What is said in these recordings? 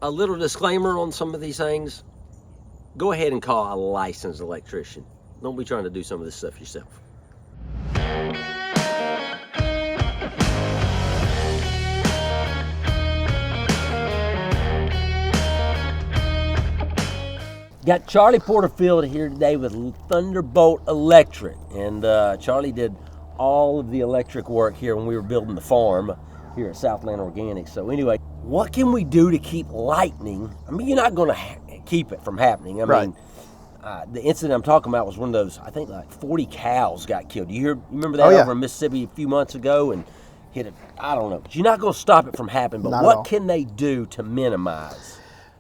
a little disclaimer on some of these things. Go ahead and call a licensed electrician. Don't be trying to do some of this stuff yourself. Got Charlie Porterfield here today with Thunderbolt Electric. And Charlie did all of the electric work here when we were building the farm here at Southland Organics. So anyway, what can we do to keep lightning? I mean, you're not going to keep it from happening. I mean, the incident I'm talking about was one of those, I think like 40 cows got killed. You remember that over in Mississippi a few months ago and hit it? I don't know. But you're not going to stop it from happening, but what can they do to minimize?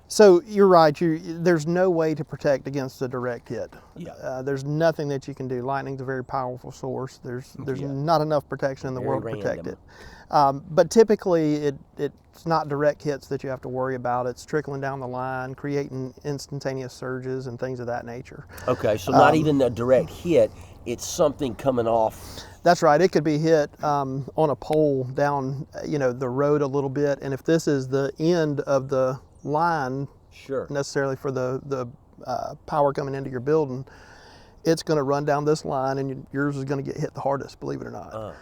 So you're right. There's no way to protect against a direct hit. Yeah. There's nothing that you can do. Lightning's a very powerful source. There's not enough protection in the world to protect it. But typically, it's not direct hits that you have to worry about. It's trickling down the line, creating instantaneous surges and things of that nature. Okay, so not even a direct hit. It's something coming off. That's right. It could be hit on a pole down, the road a little bit, and if this is the end of the line, necessarily for the power coming into your building, it's going to run down this line, and yours is going to get hit the hardest, believe it or not.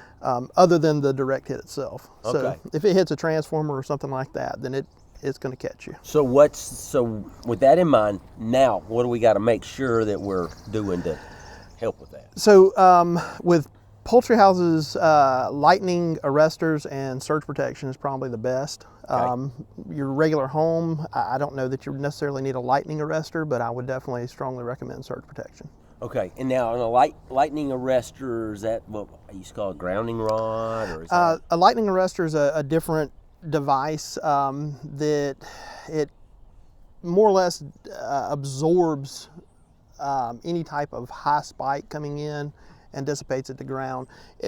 Other than the direct hit itself. So if it hits a transformer or something like that, then it's going to catch you. So with that in mind, now what do we got to make sure that we're doing to help with that? So with poultry houses, lightning arrestors and surge protection is probably the best. Your regular home, I don't know that you necessarily need a lightning arrestor, but I would definitely strongly recommend surge protection. Okay, and now on a lightning arrestor, is that what I used to call a grounding rod? Or is a lightning arrestor is a different device that it more or less absorbs any type of high spike coming in and dissipates at the ground.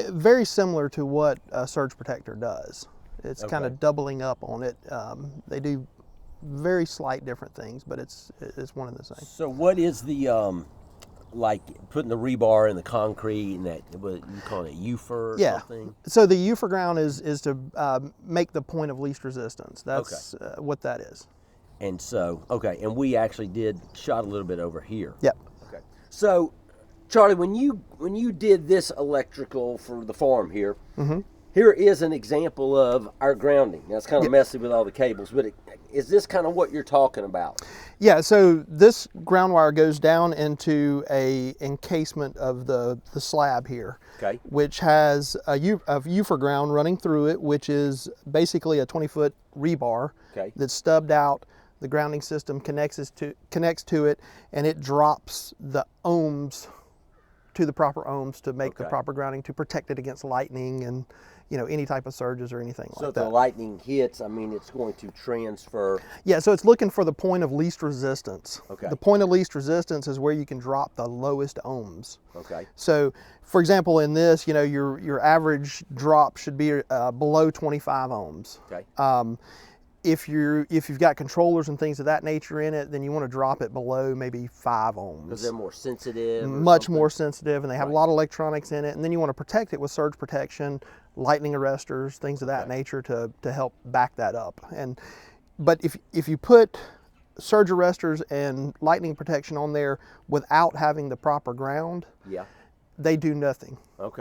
Very similar to what a surge protector does. It's kind of doubling up on it. They do very slight different things, but it's one and the same. So what is the like putting the rebar in the concrete and that, what you call it, UFR or something? So the UFR ground is to make the point of least resistance. That's what that is. And so, and we actually shot a little bit over here. Yep. Okay. So, Charlie, when you did this electrical for the farm here, here is an example of our grounding. Now it's kind of messy with all the cables, but is this kind of what you're talking about? Yeah, so this ground wire goes down into a encasement of the slab here, which has a UFR ground running through it, which is basically a 20-foot rebar that's stubbed out. The grounding system connects to it, and it drops the ohms to the proper ohms to make the proper grounding to protect it against lightning and any type of surges or anything like that. So if the lightning hits, I mean, it's going to transfer. Yeah, so it's looking for the point of least resistance. The point of least resistance is where you can drop the lowest ohms. So, for example, in this, your average drop should be below 25 ohms. If you've got controllers and things of that nature in it, then you want to drop it below maybe 5 ohms. Because they're more sensitive? Much more sensitive, and they have a lot of electronics in it. And then you want to protect it with surge protection, lightning arrestors, things of that nature to help back that up. But if you put surge arrestors and lightning protection on there without having the proper ground, they do nothing.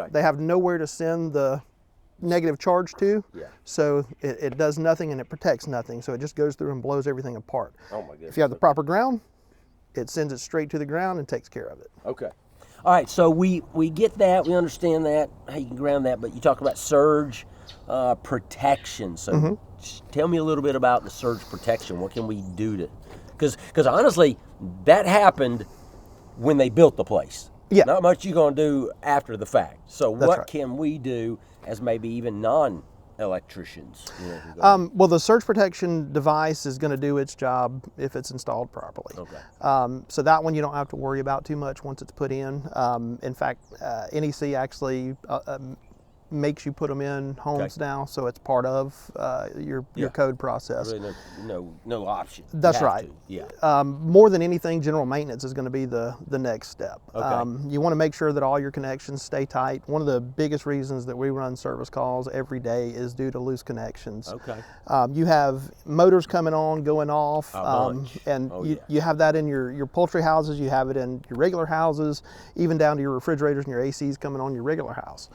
They have nowhere to send the negative charge to, so it does nothing and it protects nothing, so it just goes through and blows everything apart. Oh my goodness. If you have the proper ground, it sends it straight to the ground and takes care of it. All right, so we get that, we understand that, how you can ground that, but you talk about surge protection. So tell me a little bit about the surge protection. What can we do to, because honestly, that happened when they built the place. Not much you're going to do after the fact. So what can we do as maybe even non-electricians? Well, the surge protection device is going to do its job if it's installed properly. So that one you don't have to worry about too much once it's put in. In fact, NEC actually makes you put them in homes now, so it's part of your code process. Really no option. That's right. Yeah. More than anything, general maintenance is going to be the next step. Okay. You want to make sure that all your connections stay tight. One of the biggest reasons that we run service calls every day is due to loose connections. Okay. You have motors coming on, going off, and you have that in your poultry houses. You have it in your regular houses, even down to your refrigerators and your ACs coming on your regular house.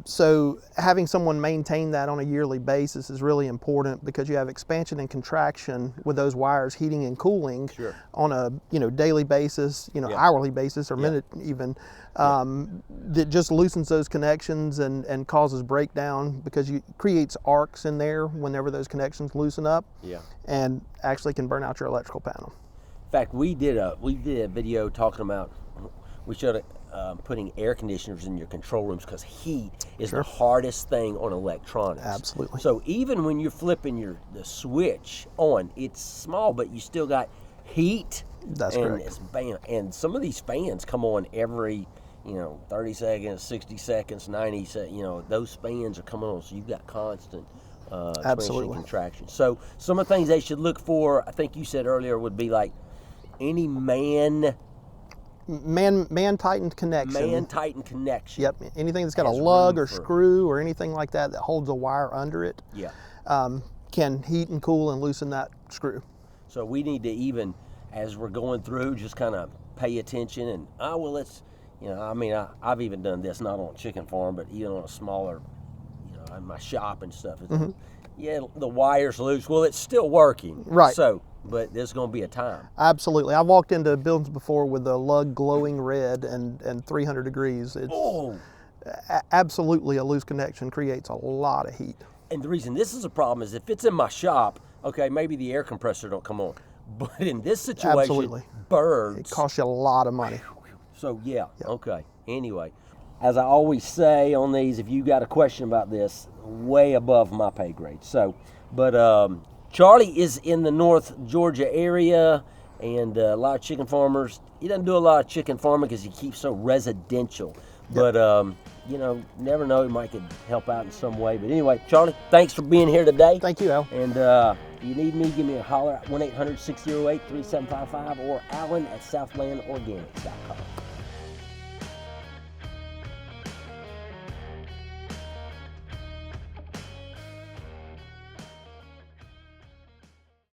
So having someone maintain that on a yearly basis is really important, because you have expansion and contraction with those wires heating and cooling on a daily basis, hourly basis, or minute even. That just loosens those connections and causes breakdown, because it creates arcs in there whenever those connections loosen up, and actually can burn out your electrical panel. In fact, we did a video talking about, we showed putting air conditioners in your control rooms, because heat is the hardest thing on electronics. Absolutely. So even when you're flipping the switch on, it's small, but you still got heat. That's correct. It's and some of these fans come on every 30 seconds, 60 seconds, 90 seconds. Those fans are coming on, so you've got constant expansion and contraction. So some of the things they should look for, I think you said earlier, would be like any man tightened connection. Man tightened connection. Yep. Anything that's got a lug or screw or anything like that holds a wire under it. Can heat and cool and loosen that screw. So we need to, even as we're going through, just kind of pay attention and let's I've even done this, not on a chicken farm, but even on a smaller, in my shop and stuff. The wire's loose. Well, it's still working. Right. So, but there's going to be a time. Absolutely. I've walked into buildings before with the lug glowing red and 300 degrees. It's absolutely a loose connection creates a lot of heat. And the reason this is a problem is if it's in my shop, okay, maybe the air compressor don't come on. But in this situation, birds. It costs you a lot of money. So okay. Anyway, as I always say on these, if you got a question about this, way above my pay grade. So, but Charlie is in the North Georgia area, and a lot of chicken farmers. He doesn't do a lot of chicken farming because he keeps so residential. But never know, he might could help out in some way. But anyway, Charlie, thanks for being here today. Thank you, Al. And you need me, give me a holler at 1-800-608-3755 or Alan at southlandorganics.com.